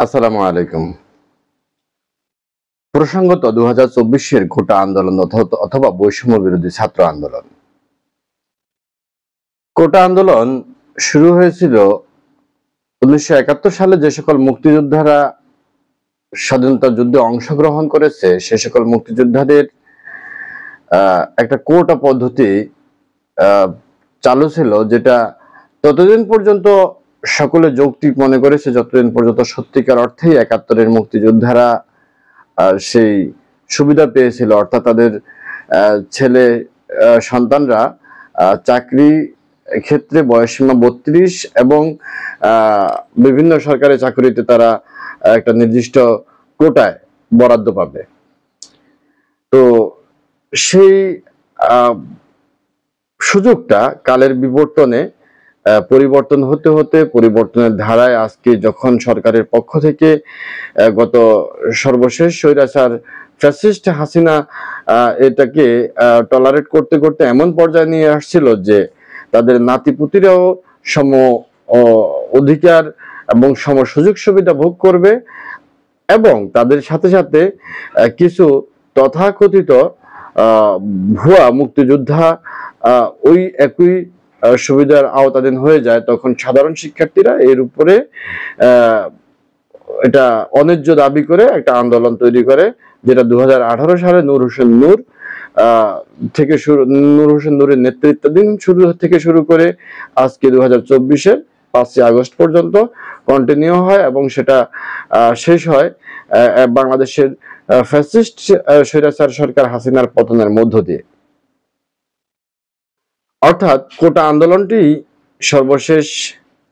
আসসালামু আলাইকুম। প্রসঙ্গত 2024-এর কোটা আন্দোলন অথবা বৈষম্য বিরোধী ছাত্র আন্দোলন। কোটা আন্দোলন শুরু হয়েছিল 1971 সালে। যে সকল মুক্তিযোদ্ধারা স্বাধীনতা যুদ্ধে অংশগ্রহণ করেছে সে সকল মুক্তিযোদ্ধাদের একটা কোটা পদ্ধতি চালু ছিল, যেটা ততদিন পর্যন্ত সকলে যৌক্তিক মনে করেছে যতদিন পর্যন্ত সত্যিকার অর্থেই 71-এর মুক্তিযোদ্ধারা সেই সুবিধা পেয়েছিল, অর্থাৎ তাদের ছেলে সন্তানরা চাকরি ক্ষেত্রে বয়সসীমা 32 এবং বিভিন্ন সরকারি চাকরিতে তারা একটা নির্দিষ্ট কোটায় বরাদ্দ পাবে। তো সেই সুযোগটা কালের বিবর্তনে পরিবর্তন হতে হতে পরিবর্তনের ধারায় আজকে যখন সরকারের পক্ষ থেকে গত সর্বশেষ স্বৈরাচার ফ্যাসিস্ট হাসিনা এটাকে টলারেট করতে করতে এমন পর্যায়ে নিয়ে আসছিল যে তাদের নাতিপুতিরাও সম অধিকার এবং সম সুযোগ সুবিধা ভোগ করবে, এবং তাদের সাথে সাথে কিছু তথাকথিত ভুয়া মুক্তিযোদ্ধা ওই একই সুবিধার আওতাধীন হয়ে যায়। তখন সাধারণ শিক্ষার্থীরা এর উপরে এটা অন্যায্য দাবি করে একটা আন্দোলন তৈরি করে, যেটা 2018 সালে নূর হোসেন নূরের নেতৃত্বাধীন শুরু করে আজকে 2024-এর 5ই আগস্ট পর্যন্ত কন্টিনিউ হয়, এবং সেটা শেষ হয় বাংলাদেশের ফ্যাসিস্ট স্বৈরাচার সরকার হাসিনার পতনের মধ্য দিয়ে। অর্থাৎ কোটা আন্দোলনটি সর্বশেষ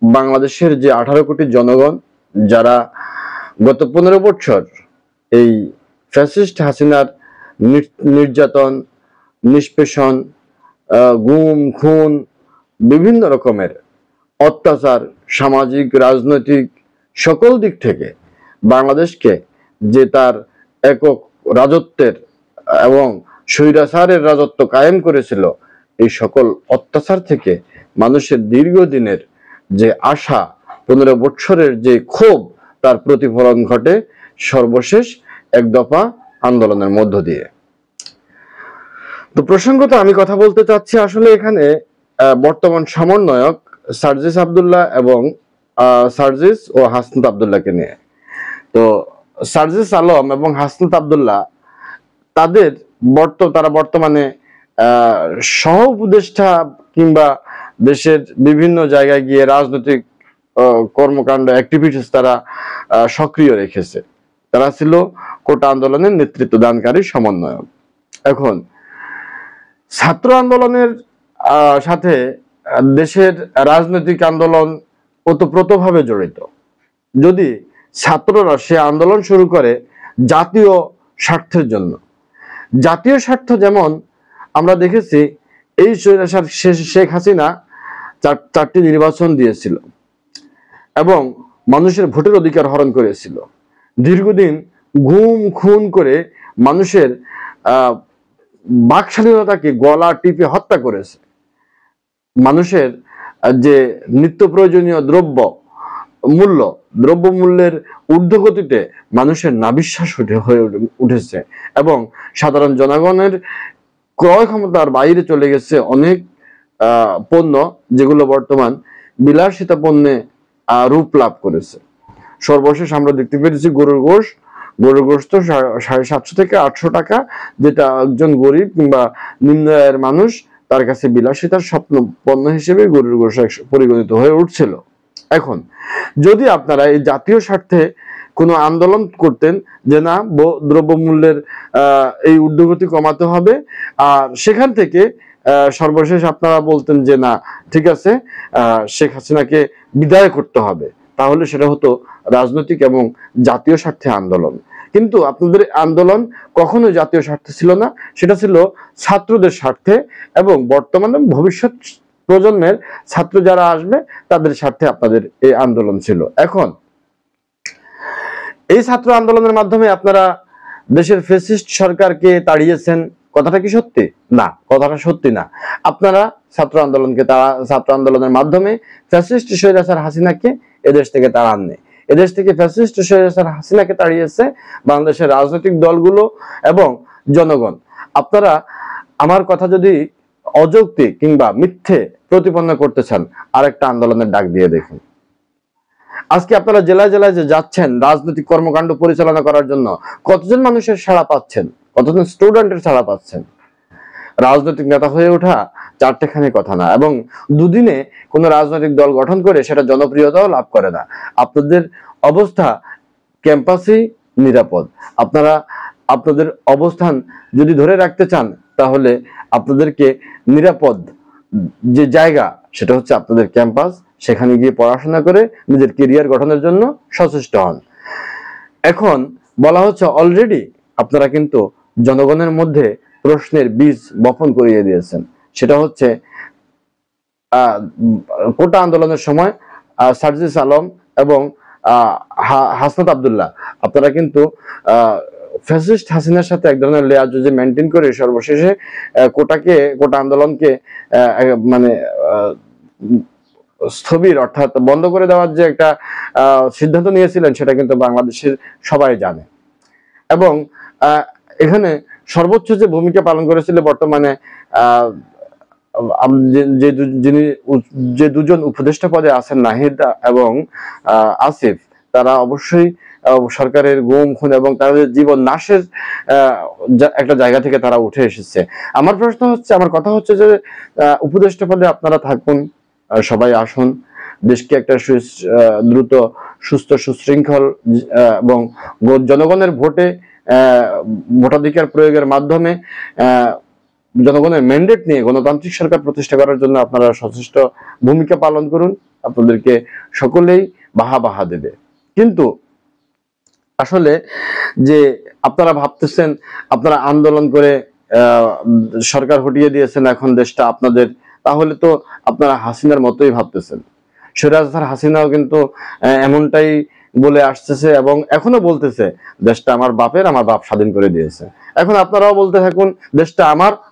বাংলাদেশের যে 18 কোটি জনগণ যারা গত 15 বছর এই ফ্যাসিস্ট হাসিনার নির্যাতন, নিষ্পেষণ, গুম খুন, বিভিন্ন রকমের অত্যাচার, সামাজিক রাজনৈতিক সকল দিক থেকে বাংলাদেশকে যে তার একক রাজত্বের এবং স্বৈরাচারের রাজত্ব কায়েম করেছিল, এই সকল অত্যাচার থেকে মানুষের দীর্ঘদিনের যে আশা, 15 বছরের যে ক্ষোভ, তার প্রতিফলন ঘটে সর্বশেষ এক দফা আন্দোলনের মধ্য দিয়ে। তো প্রসঙ্গত আমি কথা বলতে চাচ্ছি আসলে এখানে বর্তমান সমন্বয়ক সার্জিস আব্দুল্লাহ এবং সার্জিস ও হাসনাত আব্দুল্লাহকে নিয়ে। তো সার্জিস আলম এবং হাসনাত আব্দুল্লাহ তারা বর্তমানে সহ উপদেষ্টা কিংবা দেশের বিভিন্ন জায়গায় গিয়ে রাজনৈতিক কর্মকাণ্ড অ্যাক্টিভিটিস তারা সক্রিয় রেখেছে। তারা ছিল কোটা আন্দোলনের নেতৃত্ব দানকারী সমন্বয়ক। এখন ছাত্র আন্দোলনের সাথে দেশের রাজনৈতিক আন্দোলন ওতপ্রোতভাবে জড়িত। যদি ছাত্ররা সে আন্দোলন শুরু করে জাতীয় স্বার্থের জন্য, জাতীয় স্বার্থ যেমন আমরা দেখেছি এই শেখ হাসিনা 4টি নির্বাচন দিয়েছিল এবং মানুষের ভোটের অধিকার হরণ করেছিল, দীর্ঘদিন গুম খুন করে মানুষের বাক স্বাধীনতাকে গলা টিপে হত্যা করেছে, মানুষের যে নিত্য প্রয়োজনীয় দ্রব্যমূল্যের ঊর্ধ্বগতিতে মানুষের নাবিশ্বাস হয়ে উঠেছে, এবং সাধারণ জনগণের ক্রয় ক্ষমতার বাইরে চলে গেছে অনেক পণ্য যেগুলো বর্তমান বিলাসিতা পণ্যে রূপ লাভ করেছে। সর্বশেষ আমরা দেখতে পেরেছি গরুর গোশত 750 থেকে 800 টাকা, যেটা একজন গরিব কিংবা নিম্ন আয়ের মানুষ তার কাছে বিলাসিতার স্বপ্ন পণ্য হিসেবে গরুর গোশত পরিগণিত হয়ে উঠছিল। এখন যদি আপনারা এই জাতীয় স্বার্থে কোনো আন্দোলন করতেন যে না, দ্রব্যমূল্যের এই ঊর্ধ্বগতি কমাতে হবে, আর সেখান থেকে সর্বশেষ আপনারা বলতেন যে না ঠিক আছে শেখ হাসিনাকে বিদায় করতে হবে, তাহলে সেটা হতো রাজনৈতিক এবং জাতীয় স্বার্থে আন্দোলন। কিন্তু আপনাদের আন্দোলন কখনো জাতীয় স্বার্থে ছিল না, সেটা ছিল ছাত্রদের স্বার্থে এবং বর্তমানে ভবিষ্যৎ প্রজন্মের ছাত্র যারা আসবে তাদের স্বার্থে আপনাদের এই আন্দোলন ছিল। এখন এই ছাত্র আন্দোলনের মাধ্যমে আপনারা দেশের ফ্যাসিস্ট সরকারকে তাড়িয়েছেন, কথাটা কি সত্যি? না, কথাটা সত্যি না। আপনারা ছাত্র আন্দোলনের মাধ্যমে ফ্যাসিস্ট স্বৈরাচার হাসিনাকে এদেশ থেকে তাড়াননি। এদেশ থেকে ফ্যাসিস্ট স্বৈরাচার হাসিনাকে তাড়িয়েছে বাংলাদেশের রাজনৈতিক দলগুলো এবং জনগণ। আপনারা আমার কথা যদি অযৌক্তিক কিংবা মিথ্যে প্রতিপন্ন করতে চান, আরেকটা আন্দোলনের ডাক দিয়ে দেখুন। আজকে আপনারা জেলায় জেলায় যে যাচ্ছেন রাজনৈতিক কর্মকাণ্ড পরিচালনা করার জন্য, কতজন মানুষের সাড়া পাচ্ছেন, কতজন স্টুডেন্টের সাড়া পাচ্ছেন? রাজনৈতিক নেতা হয়ে ওঠা চারটেখানি কথা না, এবং দুদিনে কোনো রাজনৈতিক দল গঠন করে সেটা জনপ্রিয়তাও লাভ করে না। আপনাদের অবস্থা ক্যাম্পাসেই নিরাপদ। আপনারা আপনাদের অবস্থান যদি ধরে রাখতে চান, তাহলে আপনাদেরকে নিরাপদ যে জায়গা সেটা হচ্ছে আপনাদের ক্যাম্পাস। সেখানে গিয়ে পড়াশোনা করে নিজের কেরিয়ার গঠনের জন্য সচেষ্ট হন। এখন বলা হচ্ছে অলরেডি আপনারা কিন্তু জনগণের মধ্যে প্রশ্নের বীজ বপন করিয়ে দিয়েছেন। সেটা হচ্ছে কোটা আন্দোলনের সময় সার্জিস আলম এবং হাসনাত আব্দুল্লাহ, আপনারা কিন্তু ফ্যাসিস্ট হাসিনার সাথে এক ধরনের লেয়াজুজি মেনটেন করে সর্বশেষে কোটা আন্দোলনকে মানে স্থবির অর্থাৎ বন্ধ করে দেওয়ার যে একটা সিদ্ধান্ত নিয়েছিলেন, সেটা কিন্তু বাংলাদেশের সবাই জানে। এবং এখানে সর্বোচ্চ যে ভূমিকা পালন করেছিল বর্তমানে যে দুজন উপদেষ্টা পদে আছেন, নাহিদ এবং আসিফ, তারা অবশ্যই সরকারের গুম খুন এবং তাদের জীবন নাশের একটা জায়গা থেকে তারা উঠে এসেছে। আমার কথা হচ্ছে যে উপদেষ্টা পদে আপনারা থাকুন, সবাই আসুন, দেশকে একটা দ্রুত সুস্থ সুশৃঙ্খল এবং জনগণের ভোটাধিকার প্রয়োগের মাধ্যমে জনগণের ম্যান্ডেট নিয়ে গণতান্ত্রিক সরকার প্রতিষ্ঠা করার জন্য আপনারা সচেষ্ট ভূমিকা পালন করুন। আপনাদেরকে সকলেই বাহা দেবে। কিন্তু আসলে যে আপনারা ভাবতেছেন আপনারা আন্দোলন করে সরকার হটিয়ে দিয়েছেন, এখন দেশটা আপনাদের, তাহলে তো আপনারা হাসিনার মতোই ভাবতেছেন। স্বৈরাচার হাসিনাও কিন্তু এমনটাই বলে আসতেছে এবং এখনো বলতেছে, দেশটা আমার বাপ স্বাধীন করে দিয়েছে। এখন আপনারাও বলতে থাকুন, দেশটা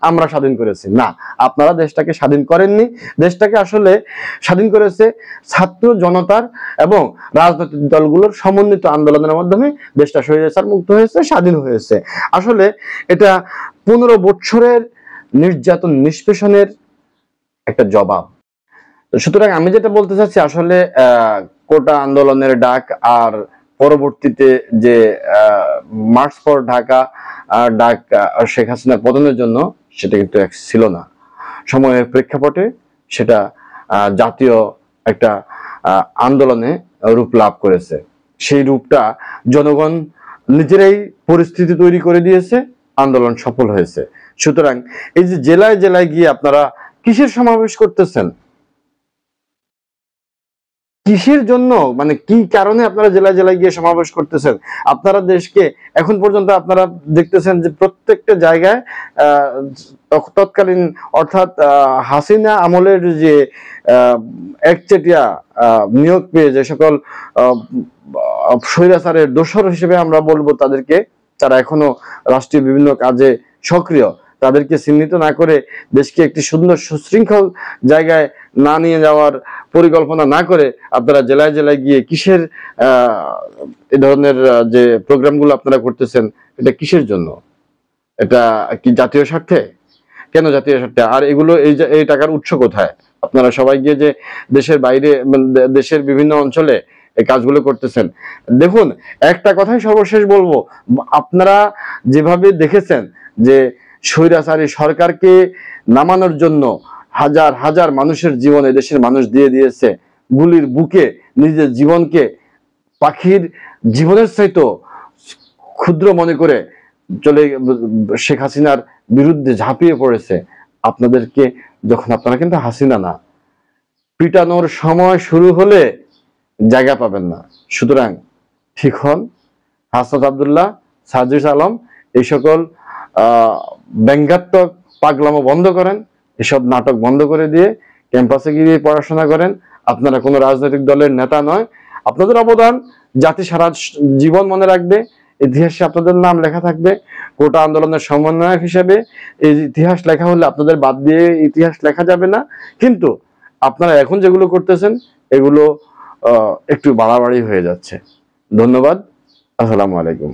আমরা স্বাধীন করেছি। না, আপনারা দেশটাকে স্বাধীন করেননি। দেশটাকে আসলে স্বাধীন করেছে ছাত্র জনতার এবং রাজনৈতিক দলগুলোর সমন্বিত আন্দোলনের মাধ্যমে দেশটা স্বৈরাচার মুক্ত হয়েছে, স্বাধীন হয়েছে। আসলে এটা 15 বছরের নির্যাতন নিষ্পেষণের একটা জবাব। সুতরাং আমি যেটা বলতে চাচ্ছি, আসলে কোটা আন্দোলনের ডাক আর পরবর্তীতে যে মার্চ ফর ঢাকা ডাক শেখ হাসিনার পতনের জন্য, সেটা কিন্তু এক ছিল না। সময়ের প্রেক্ষাপটে সেটা জাতীয় একটা আন্দোলনে রূপ লাভ করেছে। সেই রূপটা জনগণ নিজেরাই পরিস্থিতি তৈরি করে দিয়েছে, আন্দোলন সফল হয়েছে। সুতরাং এই যে জেলায় জেলায় গিয়ে আপনারা কিসের সমাবেশ করতেছেন, কিসের জন্য, মানে কি কারণে আপনারা জেলায় জেলায় গিয়ে সমাবেশ করতেছেন? আপনারা দেশকে এখন পর্যন্ত আপনারা দেখতেছেন যে প্রত্যেকটা জায়গায় তৎকালীন অর্থাৎ হাসিনা আমলের যে একচেটিয়া নিয়োগ পেয়ে যে সকল স্বৈরাচারের দোসর হিসেবে আমরা বলবো তাদেরকে, যারা এখনো রাষ্ট্রীয় বিভিন্ন কাজে সক্রিয়, তাদেরকে চিহ্নিত না করে দেশকে একটি সুন্দর সুশৃঙ্খল জায়গায় না নিয়ে যাওয়ার পরিকল্পনা না করে আপনারা জেলায় জেলায় গিয়ে কিসের এই ধরনের যে প্রোগ্রামগুলো আপনারা করতেছেন, এটা কিসের জন্য? এটা কি জাতীয় স্বার্থে? কেন জাতীয় স্বার্থে? আর এগুলো এই টাকার উৎস কোথায়? আপনারা সবাই গিয়ে যে দেশের বাইরে, দেশের বিভিন্ন অঞ্চলে এই কাজগুলো করতেছেন। দেখুন, একটা কথাই সর্বশেষ বলবো, আপনারা যেভাবে দেখেছেন যে স্বৈরাচারী সরকারকে নামানোর জন্য হাজার হাজার মানুষের জীবন এদেশের মানুষ দিয়ে দিয়েছে, গুলির বুকে নিজের জীবনকে পাখির জীবনের চাইতো ক্ষুদ্র মনে করে চলে শেখ হাসিনার বিরুদ্ধে ঝাঁপিয়ে পড়েছে। আপনাদেরকে যখন, আপনারা কিন্তু হাসিনা না, পিটানোর সময় শুরু হলে জায়গা পাবেন না। সুতরাং ঠিক হন, হাসনাত আব্দুল্লাহ, সার্জিস আলম, এই সকল ব্যঙ্গাত্মক পাগলামো বন্ধ করেন, এসব নাটক বন্ধ করে দিয়ে ক্যাম্পাসে গিয়ে পড়াশোনা করেন। আপনারা কোনো রাজনৈতিক দলের নেতা নয়। আপনাদের অবদান জাতি সারা জীবন মনে রাখবে, ইতিহাসে আপনাদের নাম লেখা থাকবে। কোটা আন্দোলনের সমন্বয়ক হিসেবে এই ইতিহাস লেখা হলে আপনাদের বাদ দিয়ে ইতিহাস লেখা যাবে না। কিন্তু আপনারা এখন যেগুলো করতেছেন, এগুলো একটু বাড়াবাড়ি হয়ে যাচ্ছে। ধন্যবাদ। আসসালামু আলাইকুম।